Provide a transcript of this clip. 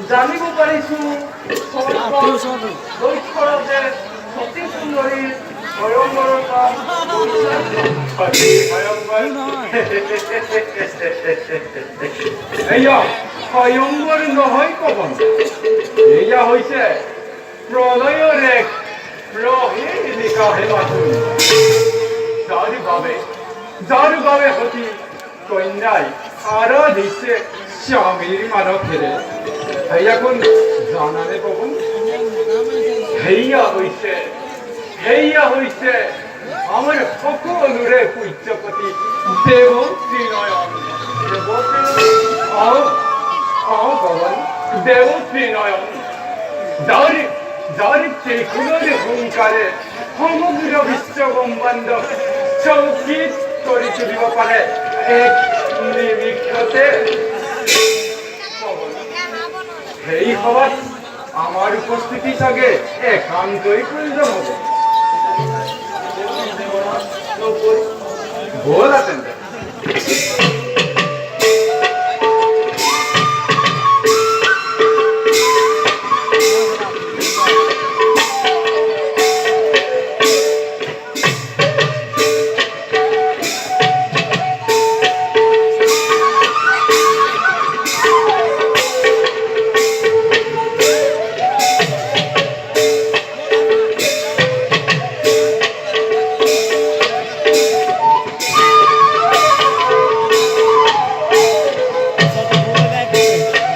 জানিব পাৰিছো সতী সুন্দৰী স্বয়ংবৰ নহয় কবন এয়া হৈছে প্ৰলয়ৰ এক যাৰ বাবে সতী কন্যাই আৰাধিছে স্বামীৰ মানসেৰে এখন জানানে কবন হেয়া হৈছে আমার সকলোৰে পূজ্যপতি দেৱ শ্ৰীনয়ন দেৱ শ্ৰীনয়ন যাৰ ত্ৰিশূলৰ হুংকাৰে সমগ্ৰ বিশ্ব ব্ৰহ্মাণ্ড চৌকিত কৰি তুলিব পাৰে এক নিমিষতে সেই সভাত আমার উপস্থিতি চাগে একান্তই প্রয়োজন হবে বল আছেন